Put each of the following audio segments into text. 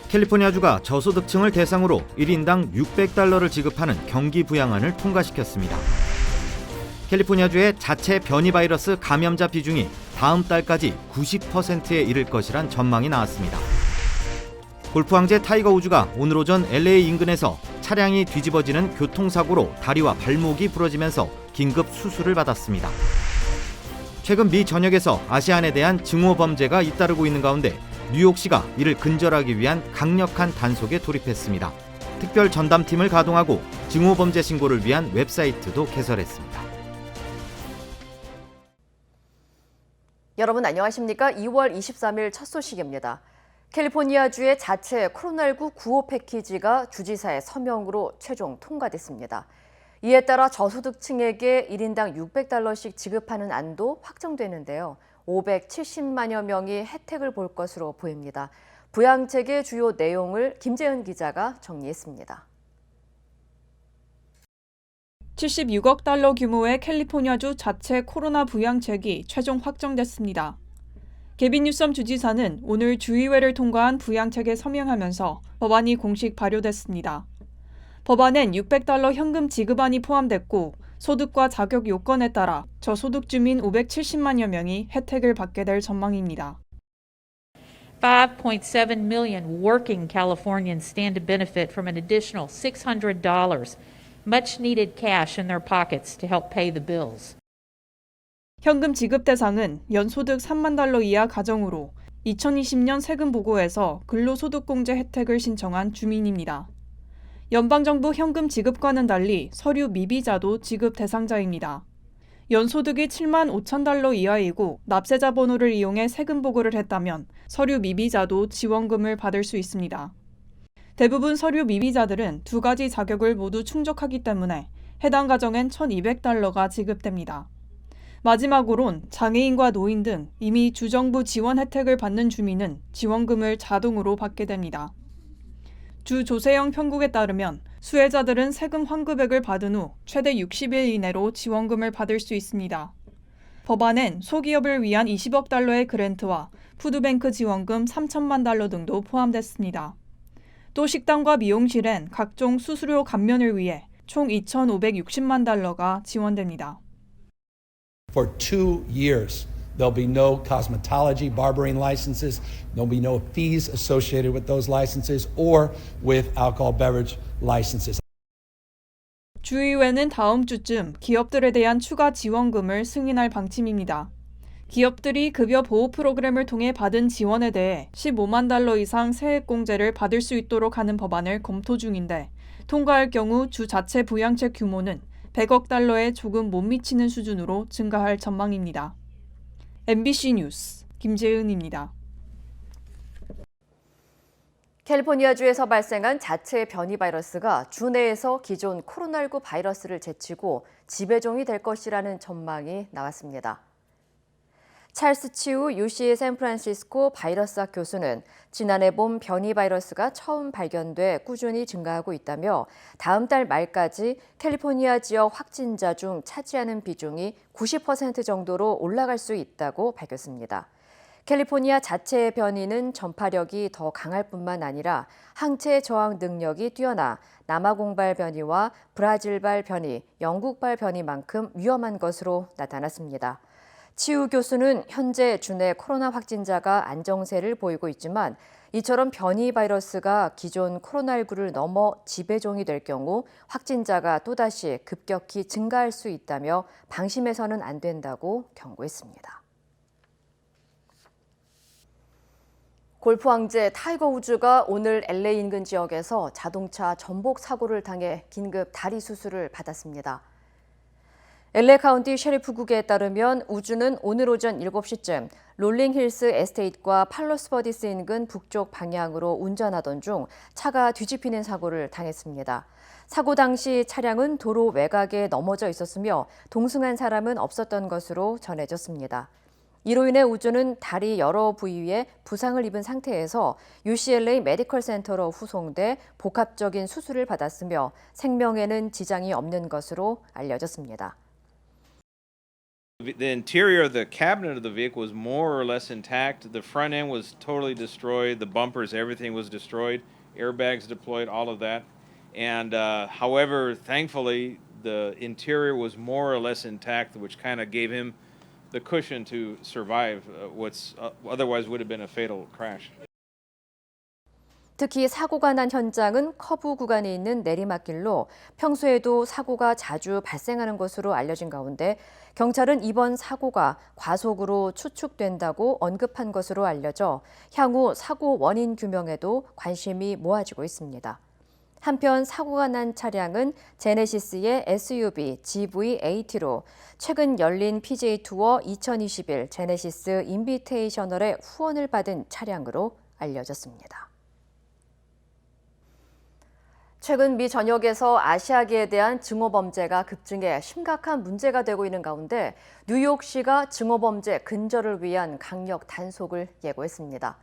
캘리포니아주가 저소득층을 대상으로 1인당 $600를 지급하는 경기 부양안을 통과시켰습니다. 캘리포니아주의 자체 변이 바이러스 감염자 비중이 다음 달까지 90%에 이를 것이란 전망이 나왔습니다. 골프 황제 타이거 우즈가 오늘 오전 LA 인근에서 차량이 뒤집어지는 교통사고로 다리와 발목이 부러지면서 긴급 수술을 받았습니다. 최근 미 전역에서 아시안에 대한 증오 범죄가 잇따르고 있는 가운데 뉴욕시가 이를 근절하기 위한 강력한 단속에 돌입했습니다. 특별 전담팀을 가동하고 증오 범죄 신고를 위한 웹사이트도 개설했습니다. 여러분 안녕하십니까? 2월 23일 첫 소식입니다. 캘리포니아주의 자체 코로나19 구호 패키지가 주지사의 서명으로 최종 통과됐습니다. 이에 따라 저소득층에게 1인당 $600씩 지급하는 안도 확정되는데요. 570만여 명이 혜택을 볼 것으로 보입니다. 부양책의 주요 내용을 김재은 기자가 정리했습니다. $76억 규모의 캘리포니아주 자체 코로나 부양책이 최종 확정됐습니다. 게빈 뉴섬 주지사는 오늘 주의회를 통과한 부양책에 서명하면서 법안이 공식 발효됐습니다. 법안엔 $600 현금 지급안이 포함됐고 소득과 자격 요건에 따라 저소득 주민 570만여 명이 혜택을 받게 될 전망입니다. 5.7 million working Californians stand to benefit from an additional $600, much needed cash in their pockets to help pay the bills. 현금 지급 대상은 연소득 $3만 이하 가정으로 2020년 세금 보고에서 근로소득공제 혜택을 신청한 주민입니다. 연방정부 현금 지급과는 달리 서류 미비자도 지급 대상자입니다. 연소득이 $7만 5천 이하이고 납세자 번호를 이용해 세금 보고를 했다면 서류 미비자도 지원금을 받을 수 있습니다. 대부분 서류 미비자들은 두 가지 자격을 모두 충족하기 때문에 해당 가정엔 $1,200가 지급됩니다. 마지막으론 장애인과 노인 등 이미 주정부 지원 혜택을 받는 주민은 지원금을 자동으로 받게 됩니다. 주 조세영 편국에 따르면 수혜자들은 세금 환급액을 받은 후 최대 60일 이내로 지원금을 받을 수 있습니다. 법안엔 소기업을 위한 $20억 그랜트와 푸드뱅크 지원금 $3천만 등도 포함됐습니다. 또 식당과 미용실엔 각종 수수료 감면을 위해 총 $2,560만 지원됩니다. For 2 years, there'll be no cosmetology, barbering licenses. There'll be no fees associated with those licenses or with alcohol beverage licenses. 주의회는 다음 주쯤 기업들에 대한 추가 지원금을 승인할 방침입니다. 기업들이 급여 보호 프로그램을 통해 받은 지원에 대해 $15만 이상 세액공제를 받을 수 있도록 하는 법안을 검토 중인데 통과할 경우 주 자체 부양책 규모는 $100억 조금 못 미치는 수준으로 증가할 전망입니다. MBC 뉴스 김재은입니다. 캘리포니아주에서 발생한 자체 변이 바이러스가 주 내에서 기존 코로나19 바이러스를 제치고 지배종이 될 것이라는 전망이 나왔습니다. 찰스 치우 UC 샌프란시스코 바이러스학 교수는 지난해 봄 변이 바이러스가 처음 발견돼 꾸준히 증가하고 있다며 다음 달 말까지 캘리포니아 지역 확진자 중 차지하는 비중이 90% 정도로 올라갈 수 있다고 밝혔습니다. 캘리포니아 자체의 변이는 전파력이 더 강할 뿐만 아니라 항체 저항 능력이 뛰어나 남아공발 변이와 브라질발 변이, 영국발 변이만큼 위험한 것으로 나타났습니다. 치우 교수는 현재 주내 코로나 확진자가 안정세를 보이고 있지만 이처럼 변이 바이러스가 기존 코로나19를 넘어 지배종이 될 경우 확진자가 또다시 급격히 증가할 수 있다며 방심해서는 안 된다고 경고했습니다. 골프 황제 타이거 우즈가 오늘 LA 인근 지역에서 자동차 전복 사고를 당해 긴급 다리 수술을 받았습니다. LA 카운티 셰리프국에 따르면 우즈는 오늘 오전 7시쯤 롤링힐스 에스테이트과 팔로스버디스 인근 북쪽 방향으로 운전하던 중 차가 뒤집히는 사고를 당했습니다. 사고 당시 차량은 도로 외곽에 넘어져 있었으며 동승한 사람은 없었던 것으로 전해졌습니다. 이로 인해 우즈는 다리 여러 부위에 부상을 입은 상태에서 UCLA 메디컬 센터로 후송돼 복합적인 수술을 받았으며 생명에는 지장이 없는 것으로 알려졌습니다. The interior of the cabinet of the vehicle was more or less intact. The front end was totally destroyed. The bumpers, everything was destroyed. Airbags deployed, all of that. And however, thankfully, the interior was more or less intact, which kind of gave him the cushion to survive what's otherwise would have been a fatal crash. 특히 사고가 난 현장은 커브 구간에 있는 내리막길로 평소에도 사고가 자주 발생하는 것으로 알려진 가운데 경찰은 이번 사고가 과속으로 추측된다고 언급한 것으로 알려져 향후 사고 원인 규명에도 관심이 모아지고 있습니다. 한편 사고가 난 차량은 제네시스의 SUV GV80로 최근 열린 PGA 투어 2021 제네시스 인비테이셔널의 후원을 받은 차량으로 알려졌습니다. 최근 미 전역에서 아시아계에 대한 증오범죄가 급증해 심각한 문제가 되고 있는 가운데 뉴욕시가 증오범죄 근절을 위한 강력 단속을 예고했습니다.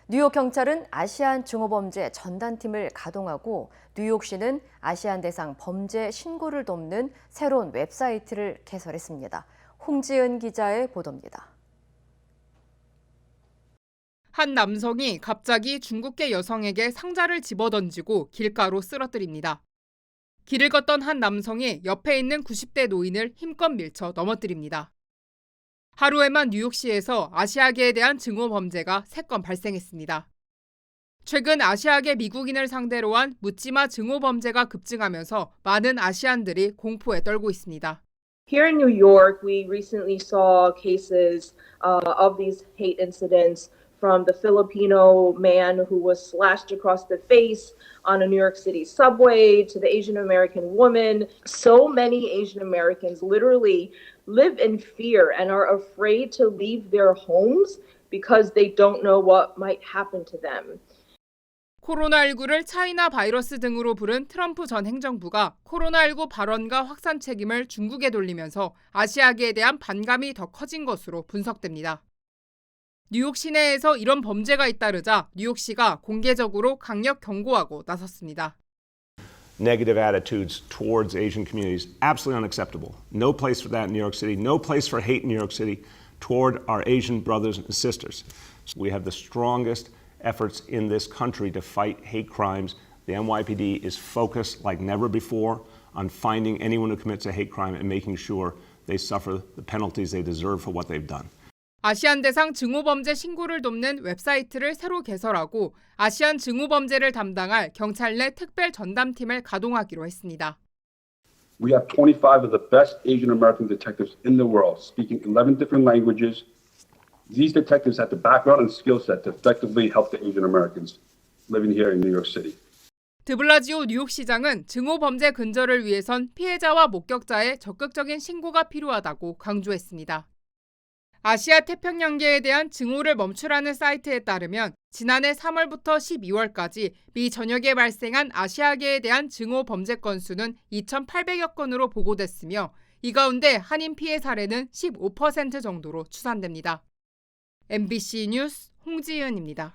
뉴욕 경찰은 아시안 증오범죄 전단팀을 가동하고 뉴욕시는 아시안 대상 범죄 신고를 돕는 새로운 웹사이트를 개설했습니다. 홍지은 기자의 보도입니다. 한 남성이 갑자기 중국계 여성에게 상자를 집어던지고 길가로 쓰러뜨립니다. 길을 걷던 한 남성이 옆에 있는 90대 노인을 힘껏 밀쳐 넘어뜨립니다. 하루에만 뉴욕시에서 아시아계에 대한 증오 범죄가 3건 발생했습니다. 최근 아시아계 미국인을 상대로 한 묻지마 증오 범죄가 급증하면서 많은 아시안들이 공포에 떨고 있습니다. Here in New York, we recently saw cases of these hate incidents from the Filipino man who was slashed across the face on a New York City subway to the Asian American woman. So many Asian Americans literally live in fear and are afraid to leave their homes because they don't know what might happen to them. 코로나19를 차이나 바이러스 등으로 부른 트럼프 전 행정부가 코로나19 발원과 확산 책임을 중국에 돌리면서 아시아계에 대한 반감이 더 커진 것으로 분석됩니다. 뉴욕 시내에서 이런 범죄가 잇따르자 뉴욕시가 공개적으로 강력 경고하고 나섰습니다. Negative attitudes towards Asian communities, absolutely unacceptable. No place for that in New York City. No place for hate in New York City toward our Asian brothers and sisters. We have the strongest efforts in this country to fight hate crimes. The NYPD is focused like never before on finding anyone who commits a hate crime and making sure they suffer the penalties they deserve for what they've done. 아시안 대상 증오범죄 신고를 돕는 웹사이트를 새로 개설하고 아시안 증오범죄를 담당할 경찰 내 특별 전담팀을 가동하기로 했습니다. We have 25 of the best Asian American detectives in the world, speaking 11 different languages. These detectives have the background and skill set to effectively help the Asian Americans living here in New York City. 드블라지오 뉴욕시장은 증오범죄 근절을 위해선 피해자와 목격자의 적극적인 신고가 필요하다고 강조했습니다. 아시아 태평양계에 대한 증오를 멈추라는 사이트에 따르면 지난해 3월부터 12월까지 미 전역에 발생한 아시아계에 대한 증오 범죄 건수는 2,800여 건으로 보고됐으며 이 가운데 한인 피해 사례는 15% 정도로 추산됩니다. MBC 뉴스 홍지은입니다.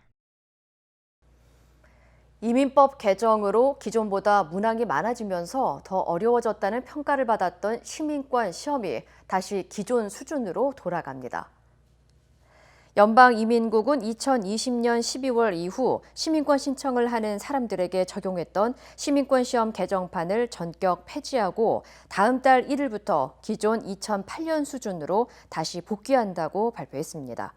이민법 개정으로 기존보다 문항이 많아지면서 더 어려워졌다는 평가를 받았던 시민권 시험이 다시 기존 수준으로 돌아갑니다. 연방이민국은 2020년 12월 이후 시민권 신청을 하는 사람들에게 적용했던 시민권 시험 개정판을 전격 폐지하고 다음 달 1일부터 기존 2008년 수준으로 다시 복귀한다고 발표했습니다.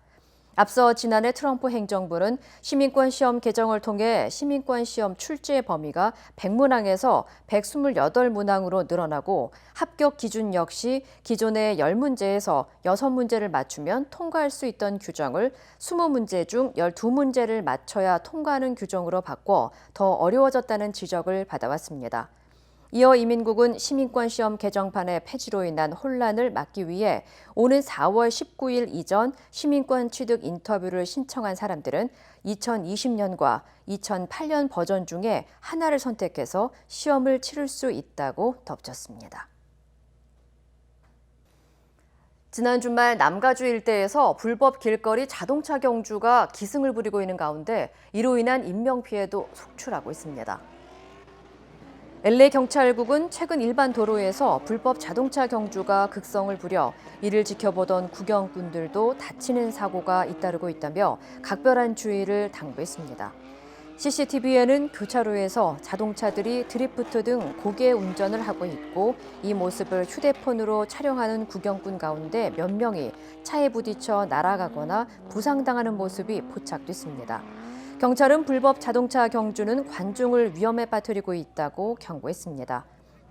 앞서 지난해 트럼프 행정부는 시민권 시험 개정을 통해 시민권 시험 출제 범위가 100문항에서 128문항으로 늘어나고 합격 기준 역시 기존의 10문제에서 6문제를 맞추면 통과할 수 있던 규정을 20문제 중 12문제를 맞춰야 통과하는 규정으로 바꿔 더 어려워졌다는 지적을 받아왔습니다. 이어 이민국은 시민권 시험 개정판의 폐지로 인한 혼란을 막기 위해 오는 4월 19일 이전 시민권 취득 인터뷰를 신청한 사람들은 2020년과 2008년 버전 중에 하나를 선택해서 시험을 치를 수 있다고 덧붙였습니다. 지난 주말 남가주 일대에서 불법 길거리 자동차 경주가 기승을 부리고 있는 가운데 이로 인한 인명피해도 속출하고 있습니다. LA 경찰국은 최근 일반 도로에서 불법 자동차 경주가 극성을 부려 이를 지켜보던 구경꾼들도 다치는 사고가 잇따르고 있다며 각별한 주의를 당부했습니다. CCTV에는 교차로에서 자동차들이 드리프트 등 고개 운전을 하고 있고 이 모습을 휴대폰으로 촬영하는 구경꾼 가운데 몇 명이 차에 부딪혀 날아가거나 부상당하는 모습이 포착됐습니다. 경찰은 불법 자동차 경주는 관중을 위험에 빠뜨리고 있다고 경고했습니다.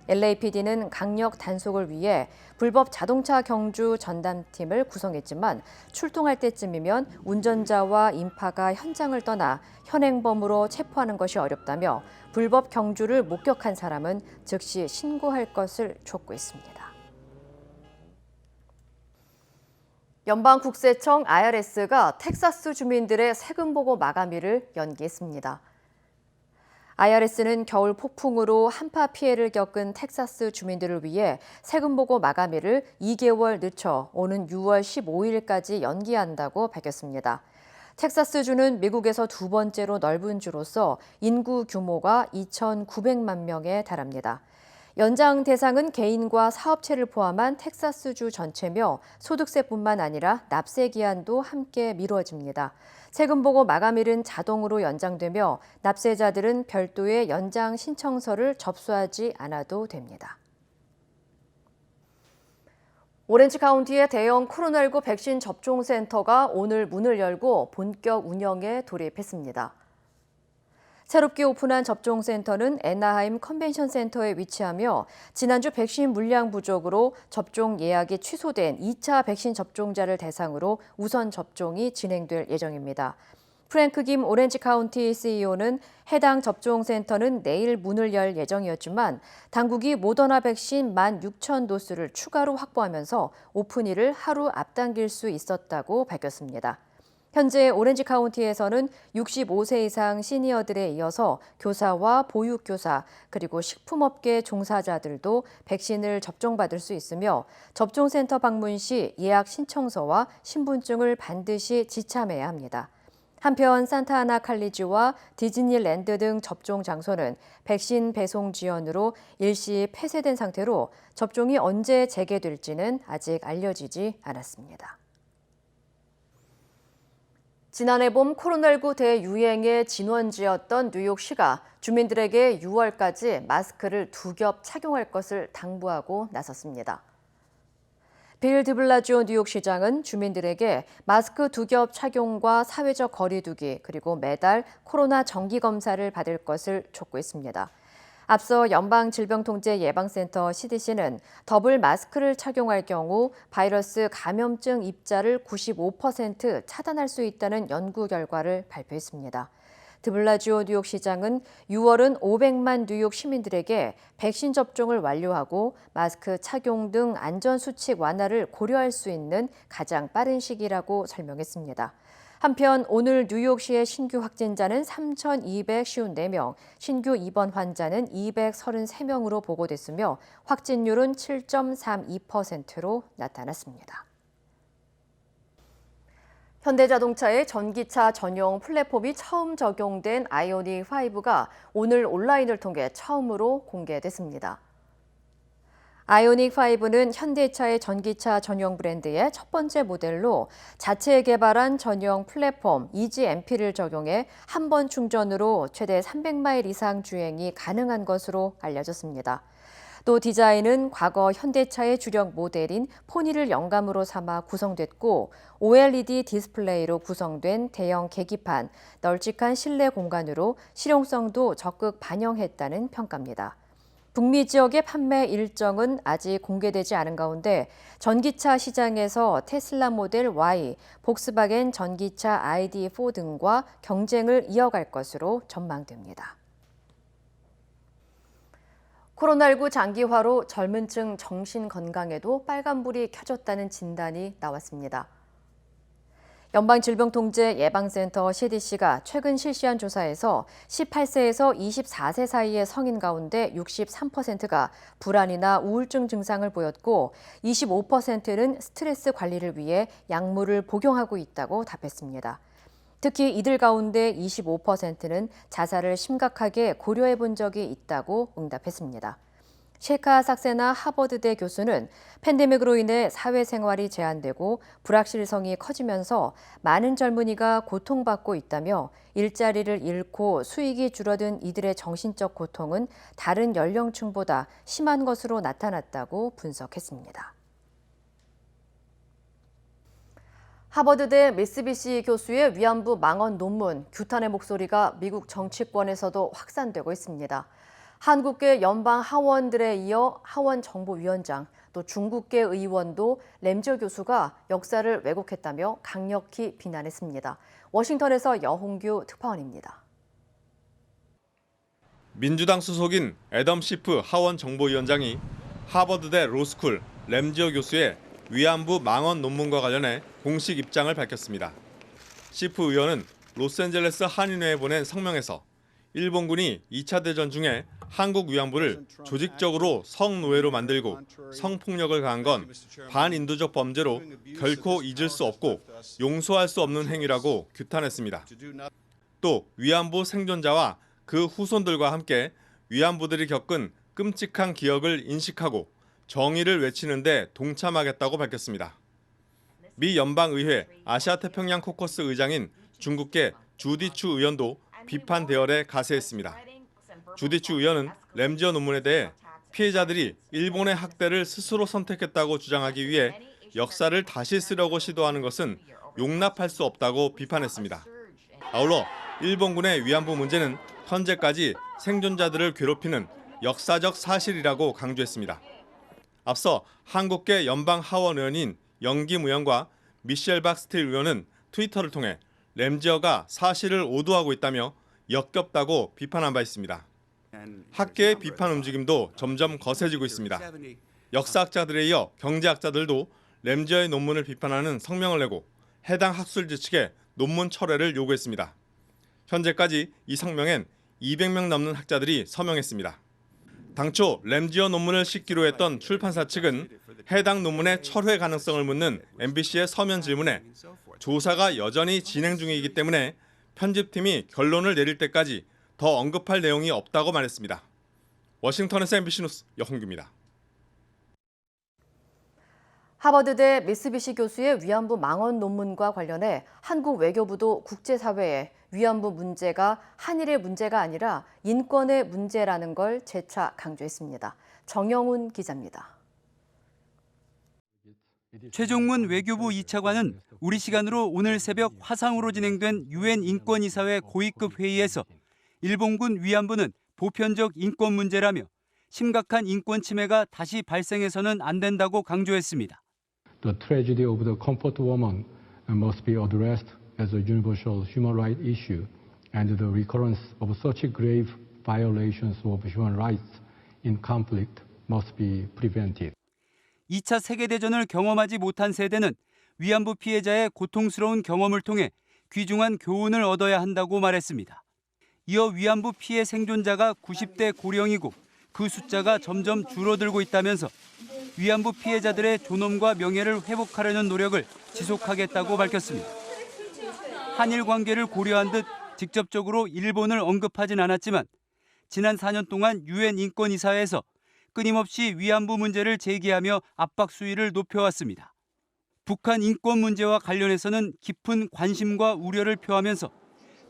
LAPD는 강력 단속을 위해 불법 자동차 경주 전담팀을 구성했지만 출동할 때쯤이면 운전자와 인파가 현장을 떠나 현행범으로 체포하는 것이 어렵다며 불법 경주를 목격한 사람은 즉시 신고할 것을 촉구했습니다. 연방국세청 IRS가 텍사스 주민들의 세금 보고 마감일을 연기했습니다. IRS는 겨울 폭풍으로 한파 피해를 겪은 텍사스 주민들을 위해 세금 보고 마감일을 2개월 늦춰 오는 6월 15일까지 연기한다고 밝혔습니다. 텍사스주는 미국에서 두 번째로 넓은 주로서 인구 규모가 2,900만 명에 달합니다. 연장 대상은 개인과 사업체를 포함한 텍사스주 전체며 소득세뿐만 아니라 납세 기한도 함께 미뤄집니다. 세금 보고 마감일은 자동으로 연장되며 납세자들은 별도의 연장 신청서를 접수하지 않아도 됩니다. 오렌지 카운티의 대형 코로나19 백신 접종 센터가 오늘 문을 열고 본격 운영에 돌입했습니다. 새롭게 오픈한 접종센터는 애나하임 컨벤션 센터에 위치하며 지난주 백신 물량 부족으로 접종 예약이 취소된 2차 백신 접종자를 대상으로 우선 접종이 진행될 예정입니다. 프랭크 김 오렌지 카운티 CEO는 해당 접종센터는 내일 문을 열 예정이었지만 당국이 모더나 백신 16,000도스를 추가로 확보하면서 오픈일을 하루 앞당길 수 있었다고 밝혔습니다. 현재 오렌지 카운티에서는 65세 이상 시니어들에 이어서 교사와 보육교사 그리고 식품업계 종사자들도 백신을 접종받을 수 있으며 접종센터 방문 시 예약 신청서와 신분증을 반드시 지참해야 합니다. 한편 산타아나 칼리지와 디즈니랜드 등 접종 장소는 백신 배송 지연으로 일시 폐쇄된 상태로 접종이 언제 재개될지는 아직 알려지지 않았습니다. 지난해 봄 코로나19 대유행의 진원지였던 뉴욕시가 주민들에게 6월까지 마스크를 두 겹 착용할 것을 당부하고 나섰습니다. 빌 드블라지오 뉴욕시장은 주민들에게 마스크 두 겹 착용과 사회적 거리 두기 그리고 매달 코로나 정기검사를 받을 것을 촉구했습니다. 앞서 연방질병통제예방센터 CDC는 더블 마스크를 착용할 경우 바이러스 감염증 입자를 95% 차단할 수 있다는 연구 결과를 발표했습니다. 드블라지오 뉴욕시장은 6월은 500만 뉴욕 시민들에게 백신 접종을 완료하고 마스크 착용 등 안전수칙 완화를 고려할 수 있는 가장 빠른 시기라고 설명했습니다. 한편 오늘 뉴욕시의 신규 확진자는 3,254명, 신규 입원 환자는 233명으로 보고됐으며 확진율은 7.32%로 나타났습니다. 현대자동차의 전기차 전용 플랫폼이 처음 적용된 아이오닉 5가 오늘 온라인을 통해 처음으로 공개됐습니다. 아이오닉 5는 현대차의 전기차 전용 브랜드의 첫 번째 모델로 자체 개발한 전용 플랫폼 EGMP를 적용해 한 번 충전으로 최대 300마일 이상 주행이 가능한 것으로 알려졌습니다. 또 디자인은 과거 현대차의 주력 모델인 포니를 영감으로 삼아 구성됐고 OLED 디스플레이로 구성된 대형 계기판, 널찍한 실내 공간으로 실용성도 적극 반영했다는 평가입니다. 북미 지역의 판매 일정은 아직 공개되지 않은 가운데 전기차 시장에서 테슬라 모델 Y, 복스바겐 전기차 ID4 등과 경쟁을 이어갈 것으로 전망됩니다. 코로나19 장기화로 젊은 층 정신 건강에도 빨간불이 켜졌다는 진단이 나왔습니다. 연방질병통제예방센터 CDC가 최근 실시한 조사에서 18세에서 24세 사이의 성인 가운데 63%가 불안이나 우울증 증상을 보였고 25%는 스트레스 관리를 위해 약물을 복용하고 있다고 답했습니다. 특히 이들 가운데 25%는 자살을 심각하게 고려해 본 적이 있다고 응답했습니다. 셰카 삭세나 하버드대 교수는 팬데믹으로 인해 사회생활이 제한되고 불확실성이 커지면서 많은 젊은이가 고통받고 있다며 일자리를 잃고 수익이 줄어든 이들의 정신적 고통은 다른 연령층보다 심한 것으로 나타났다고 분석했습니다. 하버드대 미쓰비시 교수의 위안부 망언 논문, 규탄의 목소리가 미국 정치권에서도 확산되고 있습니다. 한국계 연방 하원들에 이어 하원 정보위원장, 또 중국계 의원도 램지어 교수가 역사를 왜곡했다며 강력히 비난했습니다. 워싱턴에서 여홍규 특파원입니다. 민주당 소속인 애덤 시프 하원 정보위원장이 하버드대 로스쿨 램지어 교수의 위안부 망언 논문과 관련해 공식 입장을 밝혔습니다. 시프 의원은 로스앤젤레스 한인회에 보낸 성명에서 일본군이 2차 대전 중에 한국 위안부를 조직적으로 성노예로 만들고 성폭력을 가한 건 반인도적 범죄로 결코 잊을 수 없고 용서할 수 없는 행위라고 규탄했습니다. 또 위안부 생존자와 그 후손들과 함께 위안부들이 겪은 끔찍한 기억을 인식하고 정의를 외치는 데 동참하겠다고 밝혔습니다. 미 연방의회 아시아태평양 코커스 의장인 중국계 주디추 의원도 비판 대열에 가세했습니다. 주디추 의원은 램지어 논문에 대해 피해자들이 일본의 학대를 스스로 선택했다고 주장하기 위해 역사를 다시 쓰려고 시도하는 것은 용납할 수 없다고 비판했습니다. 아울러 일본군의 위안부 문제는 현재까지 생존자들을 괴롭히는 역사적 사실이라고 강조했습니다. 앞서 한국계 연방 하원 의원인 영김 의원과 미셸 박스틸 의원은 트위터를 통해 램지어가 사실을 오도하고 있다며 역겹다고 비판한 바 있습니다. 학계의 비판 움직임도 점점 거세지고 있습니다. 역사학자들에 이어 경제학자들도 램지어의 논문을 비판하는 성명을 내고 해당 학술지 측에 논문 철회를 요구했습니다. 현재까지 이 성명엔 200명 넘는 학자들이 서명했습니다. 당초 램지어 논문을 싣기로 했던 출판사 측은 해당 논문의 철회 가능성을 묻는 MBC의 서면 질문에 조사가 여전히 진행 중이기 때문에 편집팀이 결론을 내릴 때까지 더 언급할 내용이 없다고 말했습니다. 워싱턴에서 MBC 뉴스 여홍규입니다. 하버드대 미쓰비시 교수의 위안부 망언 논문과 관련해 한국 외교부도 국제사회에 위안부 문제가 한일의 문제가 아니라 인권의 문제라는 걸 재차 강조했습니다. 정영훈 기자입니다. 최종문 외교부 2차관은 우리 시간으로 오늘 새벽 화상으로 진행된 유엔 인권이사회 고위급 회의에서 일본군 위안부는 보편적 인권 문제라며 심각한 인권 침해가 다시 발생해서는 안 된다고 강조했습니다. The tragedy of the comfort woman must be addressed as a universal human rights issue, and the recurrence of such grave violations of human rights in conflict must be prevented. 2차 세계대전을 경험하지 못한 세대는 위안부 피해자의 고통스러운 경험을 통해 귀중한 교훈을 얻어야 한다고 말했습니다. 이어 위안부 피해 생존자가 90대 고령이고 그 숫자가 점점 줄어들고 있다면서 위안부 피해자들의 존엄과 명예를 회복하려는 노력을 지속하겠다고 밝혔습니다. 한일 관계를 고려한 듯 직접적으로 일본을 언급하진 않았지만 지난 4년 동안 유엔 인권이사회에서 끊임없이 위안부 문제를 제기하며 압박 수위를 높여왔습니다. 북한 인권 문제와 관련해서는 깊은 관심과 우려를 표하면서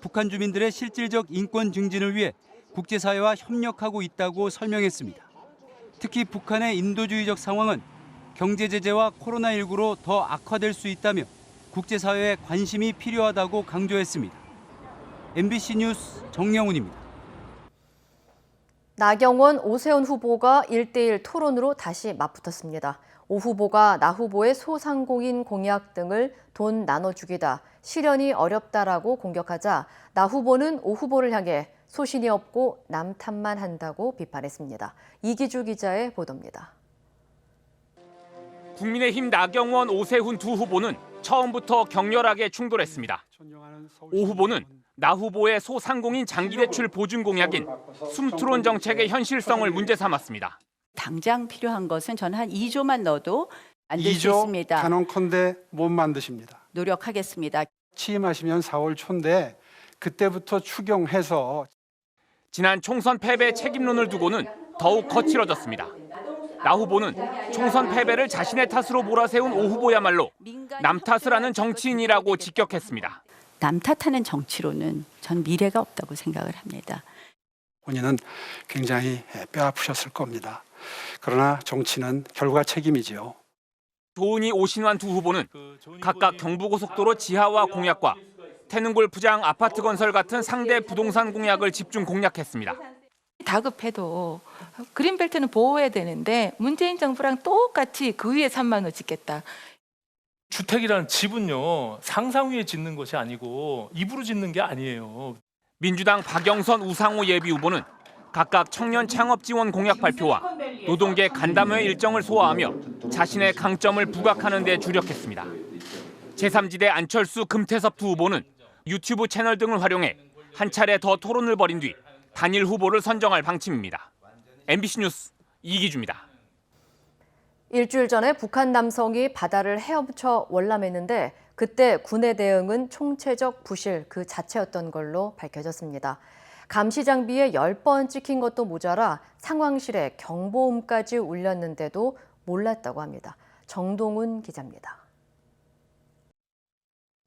북한 주민들의 실질적 인권 증진을 위해 국제사회와 협력하고 있다고 설명했습니다. 특히 북한의 인도주의적 상황은 경제 제재와 코로나19로 더 악화될 수 있다며 국제사회의 관심이 필요하다고 강조했습니다. MBC 뉴스 정영훈입니다. 나경원, 오세훈 후보가 1대1 토론으로 다시 맞붙었습니다. 오 후보가 나 후보의 소상공인 공약 등을 돈 나눠주기다, 실현이 어렵다라고 공격하자 나 후보는 오 후보를 향해 소신이 없고 남 탓만 한다고 비판했습니다. 이기주 기자의 보도입니다. 국민의힘 나경원, 오세훈 두 후보는 처음부터 격렬하게 충돌했습니다. 오 후보는 나 후보의 소상공인 장기대출 보증 공약인 숨트론 정책의 현실성을 문제 삼았습니다. 당장 필요한 것은 저는 한 2조만 넣어도 만들 수 있습니다. 단언컨대 못 만드십니다. 노력하겠습니다. 취임하시면 4월 초인데 그때부터 추경해서 지난 총선 패배 책임론을 두고는 더욱 거칠어졌습니다. 나 후보는 총선 패배를 자신의 탓으로 몰아세운 오 후보야말로 남 탓을 하는 정치인이라고 직격했습니다. 남 탓하는 정치로는 전 미래가 없다고 생각을 합니다. 본인은 굉장히 뼈아프셨을 겁니다. 그러나 정치는 결과 책임이지요. 조은희, 오신환 두 후보는 각각 경부고속도로 지하화 공약과 태능골 부장 아파트 건설 같은 상대 부동산 공약을 집중 공략했습니다. 다급해도 그린벨트는 보호해야 되는데 문재인 정부랑 똑같이 그 위에 3만 원 짓겠다. 주택이라는 집은요, 상상 위에 짓는 것이 아니고 입으로 짓는 게 아니에요. 민주당 박영선, 우상호 예비 후보는 각각 청년 창업 지원 공약 발표와 노동계 간담회 일정을 소화하며 자신의 강점을 부각하는 데 주력했습니다. 제3지대 안철수, 금태섭 두 후보는 유튜브 채널 등을 활용해 한 차례 더 토론을 벌인 뒤 단일 후보를 선정할 방침입니다. MBC 뉴스 이기주입니다. 일주일 전에 북한 남성이 바다를 헤엄쳐 월남했는데 그때 군의 대응은 총체적 부실 그 자체였던 걸로 밝혀졌습니다. 감시 장비에 10번 찍힌 것도 모자라 상황실에 경보음까지 울렸는데도 몰랐다고 합니다. 정동훈 기자입니다.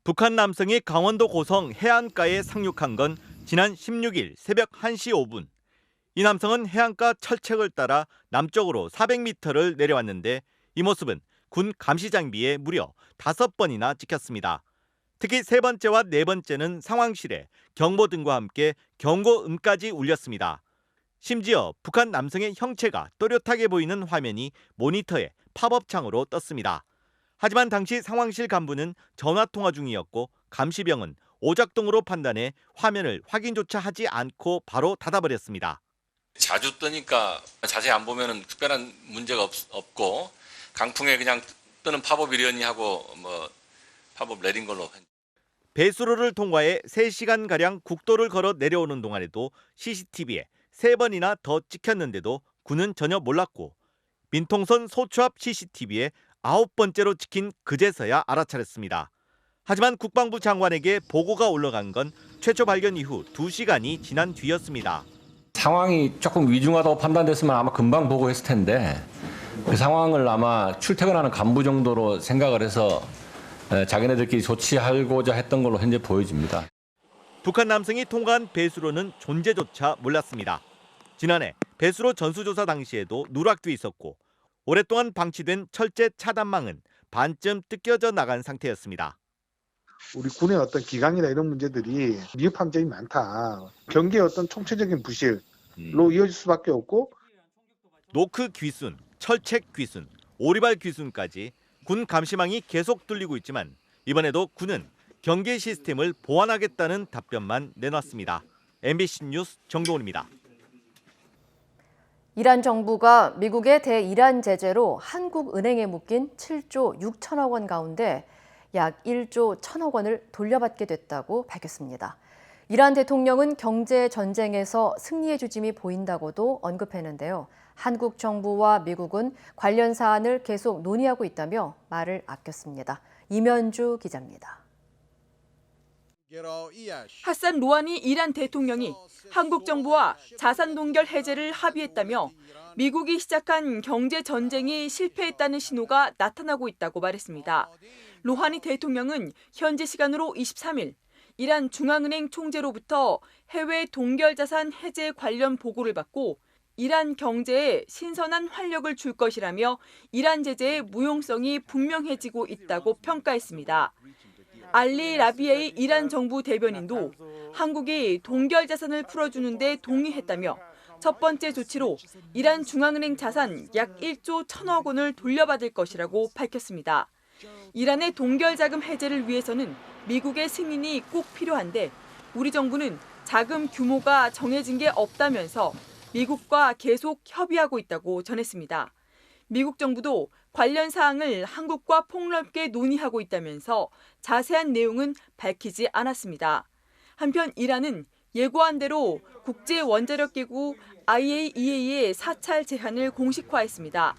북한 남성이 강원도 고성 해안가에 상륙한 건 지난 16일 새벽 1시 5분. 이 남성은 해안가 철책을 따라 남쪽으로 400m를 내려왔는데 이 모습은 군 감시 장비에 무려 5번이나 찍혔습니다. 특히 세 번째와 네 번째는 상황실에 경보등과 함께 경고음까지 울렸습니다. 심지어 북한 남성의 형체가 또렷하게 보이는 화면이 모니터에 팝업창으로 떴습니다. 하지만 당시 상황실 간부는 전화통화 중이었고 감시병은 오작동으로 판단해 화면을 확인조차 하지 않고 바로 닫아버렸습니다. 자주 뜨니까 자세히 안 보면 특별한 문제가 없고 강풍에 그냥 뜨는 팝업이려니 하고 팝업 내린 걸로. 배수로를 통과해 3시간가량 국도를 걸어 내려오는 동안에도 CCTV에 3번이나 더 찍혔는데도 군은 전혀 몰랐고 민통선 소추 앞 CCTV에 9번째로 찍힌 그제서야 알아차렸습니다. 하지만 국방부 장관에게 보고가 올라간 건 최초 발견 이후 2시간이 지난 뒤였습니다. 상황이 조금 위중하다고 판단됐으면 아마 금방 보고했을 텐데 그 상황을 아마 출퇴근하는 간부 정도로 생각을 해서 자기네들끼리 조치하고자 했던 걸로 현재 보여집니다. 북한 남성이 통과한 배수로는 존재조차 몰랐습니다. 지난해 배수로 전수조사 당시에도 누락도 있었고 오랫동안 방치된 철제 차단망은 반쯤 뜯겨져 나간 상태였습니다. 우리 군의 어떤 기강이나 이런 문제들이 미흡한 점이 많다. 경계의 어떤 총체적인 부실로 이어질 수밖에 없고 노크 귀순, 철책 귀순, 오리발 귀순까지 군 감시망이 계속 뚫리고 있지만 이번에도 군은 경계 시스템을 보완하겠다는 답변만 내놨습니다. MBC 뉴스 정동훈입니다. 이란 정부가 미국의 대이란 제재로 한국은행에 묶인 7조 6천억 원 가운데 약 1조 1천억 원을 돌려받게 됐다고 밝혔습니다. 이란 대통령은 경제 전쟁에서 승리의 조짐이 보인다고도 언급했는데요. 한국 정부와 미국은 관련 사안을 계속 논의하고 있다며 말을 아꼈습니다. 이면주 기자입니다. 하산 로하니 이란 대통령이 한국 정부와 자산 동결 해제를 합의했다며 미국이 시작한 경제 전쟁이 실패했다는 신호가 나타나고 있다고 말했습니다. 로하니 대통령은 현지 시간으로 23일 이란 중앙은행 총재로부터 해외 동결 자산 해제 관련 보고를 받고 이란 경제에 신선한 활력을 줄 것이라며 이란 제재의 무용성이 분명해지고 있다고 평가했습니다. 알리 라비에이 이란 정부 대변인도 한국이 동결 자산을 풀어주는 데 동의했다며 첫 번째 조치로 이란 중앙은행 자산 약 1조 1천억 원을 돌려받을 것이라고 밝혔습니다. 이란의 동결 자금 해제를 위해서는 미국의 승인이 꼭 필요한데 우리 정부는 자금 규모가 정해진 게 없다면서 미국과 계속 협의하고 있다고 전했습니다. 미국 정부도 관련 사항을 한국과 폭넓게 논의하고 있다면서 자세한 내용은 밝히지 않았습니다. 한편 이란은 예고한 대로 국제원자력기구 IAEA의 사찰 제한을 공식화했습니다.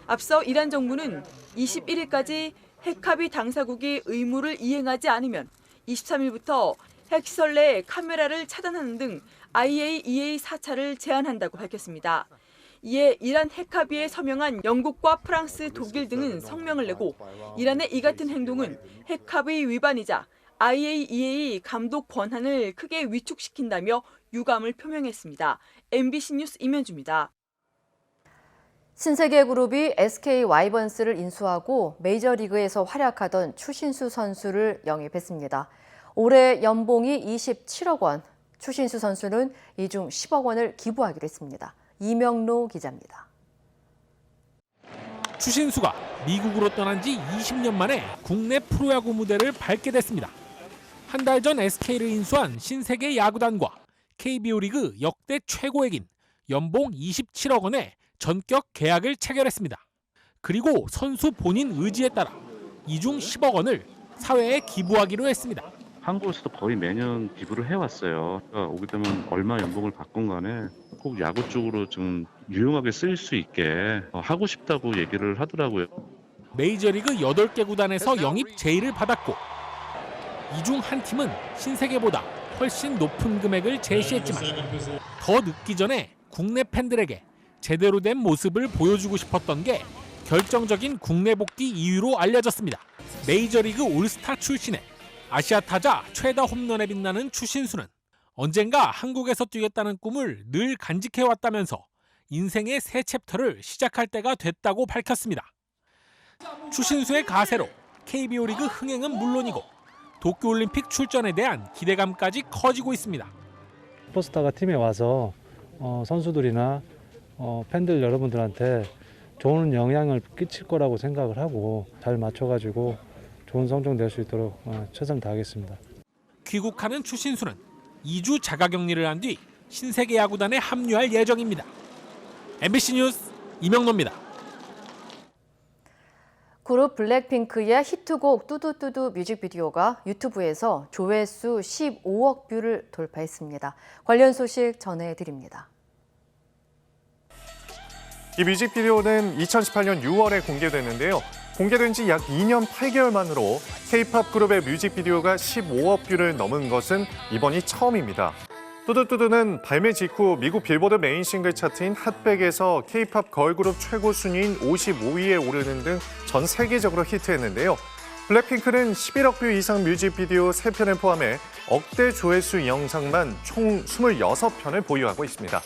앞서 이란 정부는 21일까지 핵합의 당사국이 의무를 이행하지 않으면 23일부터 핵시설 내 카메라를 차단하는 등 IAEA 사찰을 제한한다고 밝혔습니다. 이에 이란 핵합의에 서명한 영국과 프랑스, 독일 등은 성명을 내고 이란의 이 같은 행동은 핵합의 위반이자 IAEA 감독 권한을 크게 위축시킨다며 유감을 표명했습니다. MBC 뉴스 임현주입니다. 신세계그룹이 SK 와이번스를 인수하고 메이저리그에서 활약하던 추신수 선수를 영입했습니다. 올해 연봉이 27억 원, 추신수 선수는 이 중 10억 원을 기부하기로 했습니다. 이명로 기자입니다. 추신수가 미국으로 떠난 지 20년 만에 국내 프로야구 무대를 밟게 됐습니다. 한 달 전 SK를 인수한 신세계 야구단과 KBO 리그 역대 최고액인 연봉 27억 원의 전격 계약을 체결했습니다. 그리고 선수 본인 의지에 따라 이 중 10억 원을 사회에 기부하기로 했습니다. 한국에서도 거의 매년 기부를 해왔어요. 그러니까 오게 되면 얼마 연봉을 받건 간에 꼭 야구 쪽으로 좀 유용하게 쓰일 수 있게 하고 싶다고 얘기를 하더라고요. 메이저리그 8개 구단에서 영입 제의를 받았고 이 중 한 팀은 신세계보다 훨씬 높은 금액을 제시했지만 더 늦기 전에 국내 팬들에게 제대로 된 모습을 보여주고 싶었던 게 결정적인 국내 복귀 이유로 알려졌습니다. 메이저리그 올스타 출신의 아시아 타자 최다 홈런에 빛나는 추신수는 언젠가 한국에서 뛰겠다는 꿈을 늘 간직해왔다면서 인생의 새 챕터를 시작할 때가 됐다고 밝혔습니다. 추신수의 가세로 KBO 리그 흥행은 물론이고 도쿄올림픽 출전에 대한 기대감까지 커지고 있습니다. 슈퍼스타가 팀에 와서 선수들이나 팬들 여러분들한테 좋은 영향을 끼칠 거라고 생각을 하고 잘 맞춰가지고 좋은 성적 낼 수 있도록 최선을 다하겠습니다. 귀국하는 추신수는 2주 자가격리를 한 뒤 신세계 야구단에 합류할 예정입니다. MBC 뉴스 이명노입니다. 그룹 블랙핑크의 히트곡 뚜두뚜두 뮤직비디오가 유튜브에서 조회수 15억 뷰를 돌파했습니다. 관련 소식 전해드립니다. 이 뮤직비디오는 2018년 6월에 공개됐는데요. 공개된 지 약 2년 8개월 만으로 K-팝 그룹의 뮤직비디오가 15억 뷰를 넘은 것은 이번이 처음입니다. 뚜두뚜두는 발매 직후 미국 빌보드 메인 싱글 차트인 핫백에서 K-팝 걸그룹 최고 순위인 55위에 오르는 등 전 세계적으로 히트했는데요. 블랙핑크는 11억 뷰 이상 뮤직비디오 3편을 포함해 억대 조회수 영상만 총 26편을 보유하고 있습니다.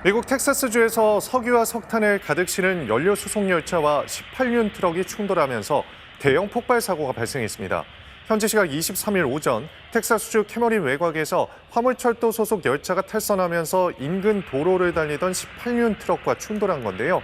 미국 텍사스주에서 석유와 석탄을 가득 실은 연료 수송 열차와 18륜 트럭이 충돌하면서 대형 폭발 사고가 발생했습니다. 현지 시각 23일 오전 텍사스주 캐머린 외곽에서 화물철도 소속 열차가 탈선하면서 인근 도로를 달리던 18륜 트럭과 충돌한 건데요.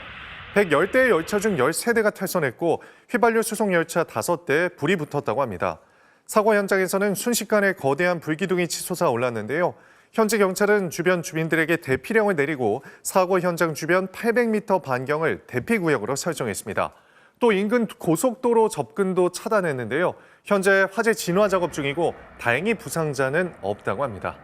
110대의 열차 중 13대가 탈선했고 휘발유 수송 열차 5대에 불이 붙었다고 합니다. 사고 현장에서는 순식간에 거대한 불기둥이 치솟아 올랐는데요. 현지 경찰은 주변 주민들에게 대피령을 내리고 사고 현장 주변 800m 반경을 대피구역으로 설정했습니다. 또 인근 고속도로 접근도 차단했는데요. 현재 화재 진화 작업 중이고 다행히 부상자는 없다고 합니다.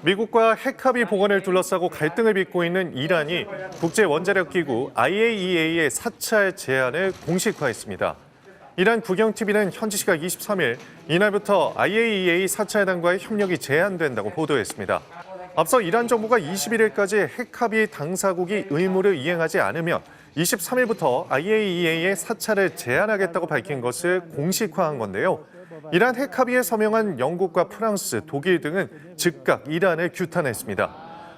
미국과 핵합의 복원을 둘러싸고 갈등을 빚고 있는 이란이 국제원자력기구 IAEA의 사찰 제안을 공식화했습니다. 이란 국영TV는 현지 시각 23일 이날부터 IAEA 사찰단과의 협력이 제한된다고 보도했습니다. 앞서 이란 정부가 21일까지 핵합의 당사국이 의무를 이행하지 않으면 23일부터 IAEA의 사찰을 제한하겠다고 밝힌 것을 공식화한 건데요. 이란 핵합의에 서명한 영국과 프랑스, 독일 등은 즉각 이란을 규탄했습니다.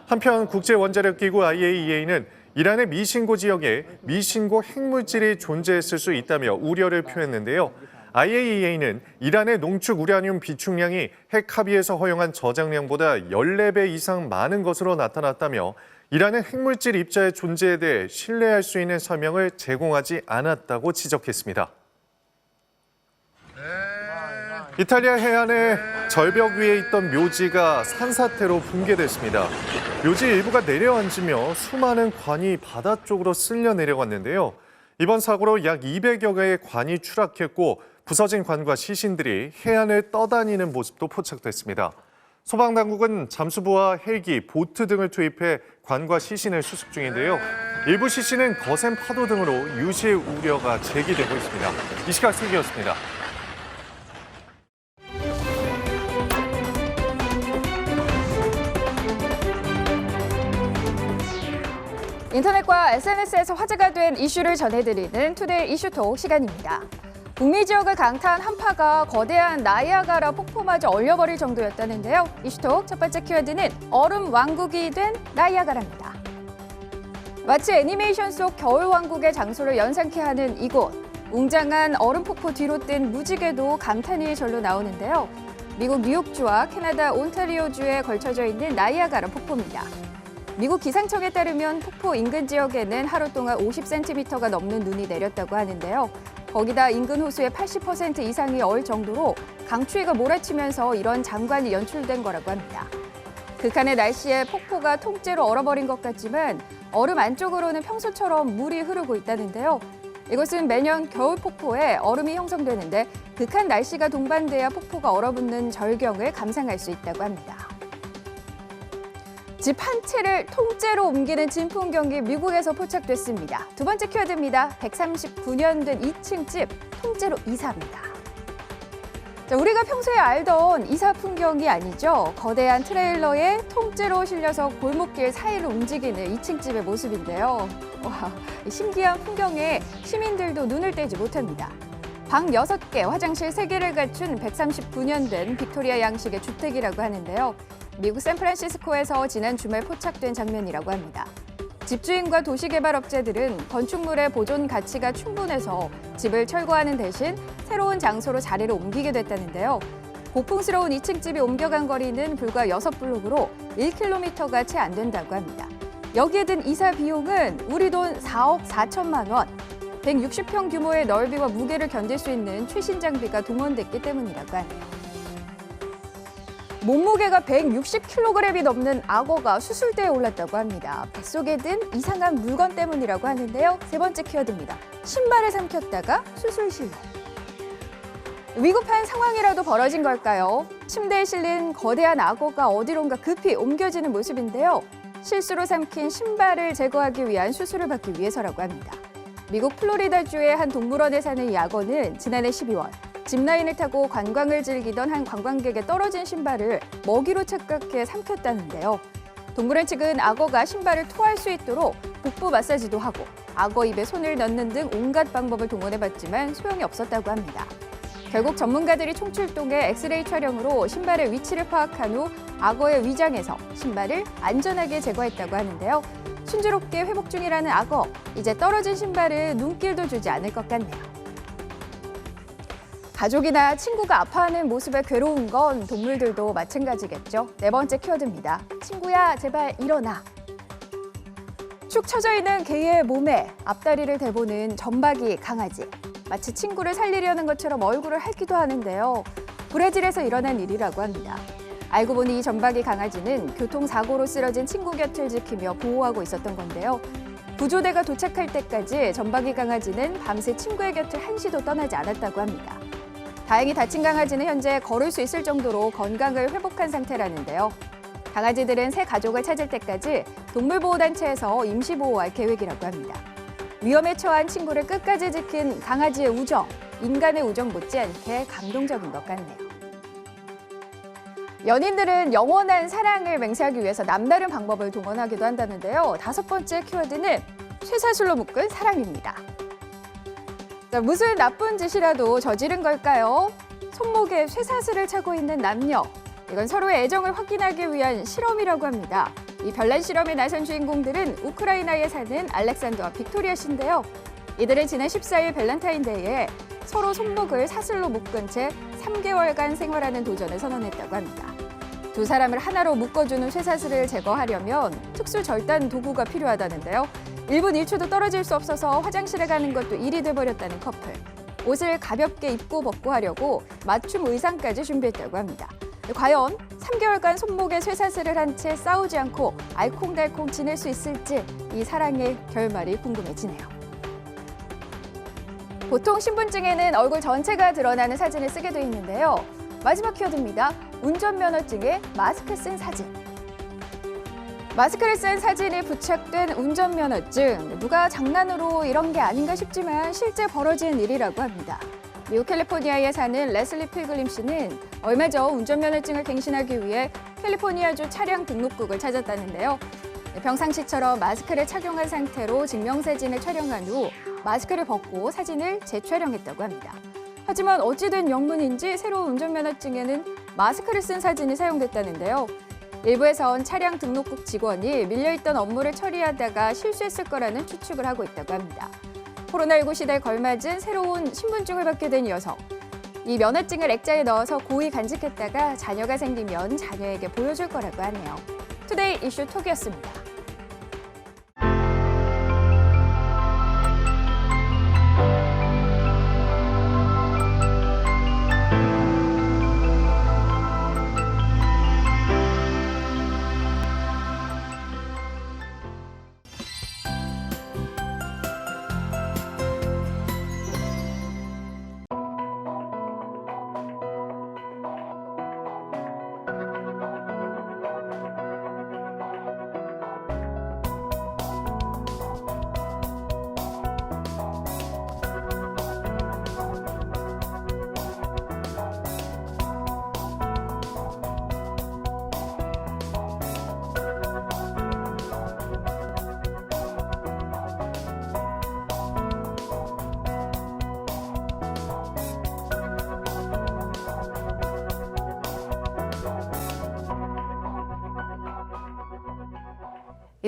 한편 국제원자력기구 IAEA는 이란의 미신고 지역에 미신고 핵물질이 존재했을 수 있다며 우려를 표했는데요. IAEA는 이란의 농축 우라늄 비축량이 핵합의에서 허용한 저장량보다 14배 이상 많은 것으로 나타났다며 이란은 핵물질 입자의 존재에 대해 신뢰할 수 있는 설명을 제공하지 않았다고 지적했습니다. 이탈리아 해안의 절벽 위에 있던 묘지가 산사태로 붕괴됐습니다. 묘지 일부가 내려앉으며 수많은 관이 바다 쪽으로 쓸려 내려갔는데요. 이번 사고로 약 200여 개의 관이 추락했고 부서진 관과 시신들이 해안을 떠다니는 모습도 포착됐습니다. 소방당국은 잠수부와 헬기, 보트 등을 투입해 관과 시신을 수습 중인데요. 일부 시시는 거센 파도 등으로 유실 우려가 제기되고 있습니다. 이 시각 슬기였습니다. 인터넷과 SNS에서 화제가 된 이슈를 전해드리는 투데이 이슈톡 시간입니다. 북미 지역을 강타한 한파가 거대한 나이아가라 폭포마저 얼려버릴 정도였다는데요. 이슈톡 첫 번째 키워드는 얼음 왕국이 된 나이아가라입니다. 마치 애니메이션 속 겨울왕국의 장소를 연상케 하는 이곳. 웅장한 얼음 폭포 뒤로 뜬 무지개도 감탄이 절로 나오는데요. 미국 뉴욕주와 캐나다 온타리오주에 걸쳐져 있는 나이아가라 폭포입니다. 미국 기상청에 따르면 폭포 인근 지역에는 하루 동안 50cm가 넘는 눈이 내렸다고 하는데요. 거기다 인근 호수의 80% 이상이 얼 정도로 강추위가 몰아치면서 이런 장관이 연출된 거라고 합니다. 극한의 날씨에 폭포가 통째로 얼어버린 것 같지만 얼음 안쪽으로는 평소처럼 물이 흐르고 있다는데요. 이것은 매년 겨울 폭포에 얼음이 형성되는데 극한 날씨가 동반돼야 폭포가 얼어붙는 절경을 감상할 수 있다고 합니다. 집 한 채를 통째로 옮기는 진풍 경기 미국에서 포착됐습니다. 두 번째 키워드입니다. 139년 된 2층 집 통째로 이사합니다. 자, 우리가 평소에 알던 이사 풍경이 아니죠. 거대한 트레일러에 통째로 실려서 골목길 사이를 움직이는 2층 집의 모습인데요. 와, 신기한 풍경에 시민들도 눈을 떼지 못합니다. 방 6개, 화장실 3개를 갖춘 139년 된 빅토리아 양식의 주택이라고 하는데요. 미국 샌프란시스코에서 지난 주말 포착된 장면이라고 합니다. 집주인과 도시개발업체들은 건축물의 보존 가치가 충분해서 집을 철거하는 대신 새로운 장소로 자리를 옮기게 됐다는데요. 고풍스러운 2층 집이 옮겨간 거리는 불과 6블록으로 1km가 채 안 된다고 합니다. 여기에 든 이사 비용은 우리 돈 4억 4천만 원. 160평 규모의 넓이와 무게를 견딜 수 있는 최신 장비가 동원됐기 때문이라고 하네요. 몸무게가 160kg이 넘는 악어가 수술대에 올랐다고 합니다. 뱃속에 든 이상한 물건 때문이라고 하는데요. 세 번째 키워드입니다. 신발을 삼켰다가 수술실로. 위급한 상황이라도 벌어진 걸까요? 침대에 실린 거대한 악어가 어디론가 급히 옮겨지는 모습인데요. 실수로 삼킨 신발을 제거하기 위한 수술을 받기 위해서라고 합니다. 미국 플로리다주의 한 동물원에 사는 이 악어는 지난해 12월 짚라인을 타고 관광을 즐기던 한 관광객의 떨어진 신발을 먹이로 착각해 삼켰다는데요. 동물원 측은 악어가 신발을 토할 수 있도록 복부 마사지도 하고 악어 입에 손을 넣는 등 온갖 방법을 동원해봤지만 소용이 없었다고 합니다. 결국 전문가들이 총출동해 엑스레이 촬영으로 신발의 위치를 파악한 후 악어의 위장에서 신발을 안전하게 제거했다고 하는데요. 순조롭게 회복 중이라는 악어, 이제 떨어진 신발을 눈길도 주지 않을 것 같네요. 가족이나 친구가 아파하는 모습에 괴로운 건 동물들도 마찬가지겠죠. 네 번째 키워드입니다. 친구야, 제발 일어나. 축 처져 있는 개의 몸에 앞다리를 대보는 점박이 강아지. 마치 친구를 살리려는 것처럼 얼굴을 핥기도 하는데요. 브라질에서 일어난 일이라고 합니다. 알고 보니 이 점박이 강아지는 교통사고로 쓰러진 친구 곁을 지키며 보호하고 있었던 건데요. 구조대가 도착할 때까지 점박이 강아지는 밤새 친구의 곁을 한시도 떠나지 않았다고 합니다. 다행히 다친 강아지는 현재 걸을 수 있을 정도로 건강을 회복한 상태라는데요. 강아지들은 새 가족을 찾을 때까지 동물보호단체에서 임시보호할 계획이라고 합니다. 위험에 처한 친구를 끝까지 지킨 강아지의 우정, 인간의 우정 못지않게 감동적인 것 같네요. 연인들은 영원한 사랑을 맹세하기 위해서 남다른 방법을 동원하기도 한다는데요. 다섯 번째 키워드는 쇠사슬로 묶은 사랑입니다. 자, 무슨 나쁜 짓이라도 저지른 걸까요? 손목에 쇠사슬을 차고 있는 남녀. 이건 서로의 애정을 확인하기 위한 실험이라고 합니다. 이 별난 실험에 나선 주인공들은 우크라이나에 사는 알렉산더와 빅토리아 씨인데요. 이들은 지난 14일 밸런타인데이에 서로 손목을 사슬로 묶은 채 3개월간 생활하는 도전을 선언했다고 합니다. 두 사람을 하나로 묶어주는 쇠사슬을 제거하려면 특수 절단 도구가 필요하다는데요. 1분 1초도 떨어질 수 없어서 화장실에 가는 것도 일이 돼버렸다는 커플. 옷을 가볍게 입고 벗고 하려고 맞춤 의상까지 준비했다고 합니다. 과연 3개월간 손목에 쇠사슬을 한 채 싸우지 않고 알콩달콩 지낼 수 있을지 이 사랑의 결말이 궁금해지네요. 보통 신분증에는 얼굴 전체가 드러나는 사진을 쓰게 돼 있는데요. 마지막 키워드입니다. 운전면허증에 마스크 쓴 사진. 마스크를 쓴 사진이 부착된 운전면허증. 누가 장난으로 이런 게 아닌가 싶지만 실제 벌어진 일이라고 합니다. 미국 캘리포니아에 사는 레슬리 필글림 씨는 얼마 전 운전면허증을 갱신하기 위해 캘리포니아주 차량 등록국을 찾았다는데요. 평상시처럼 마스크를 착용한 상태로 증명사진을 촬영한 후 마스크를 벗고 사진을 재촬영했다고 합니다. 하지만 어찌된 영문인지 새로운 운전면허증에는 마스크를 쓴 사진이 사용됐다는데요. 일부에선 차량 등록국 직원이 밀려있던 업무를 처리하다가 실수했을 거라는 추측을 하고 있다고 합니다. 코로나19 시대에 걸맞은 새로운 신분증을 받게 된 여성. 이 면허증을 액자에 넣어서 고이 간직했다가 자녀가 생기면 자녀에게 보여줄 거라고 하네요. 투데이 이슈 톡이었습니다.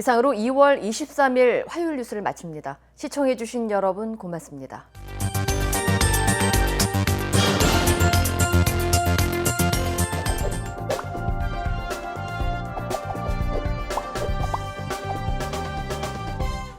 이상으로 2월 23일 화요일 뉴스를 마칩니다. 시청해주신 여러분 고맙습니다.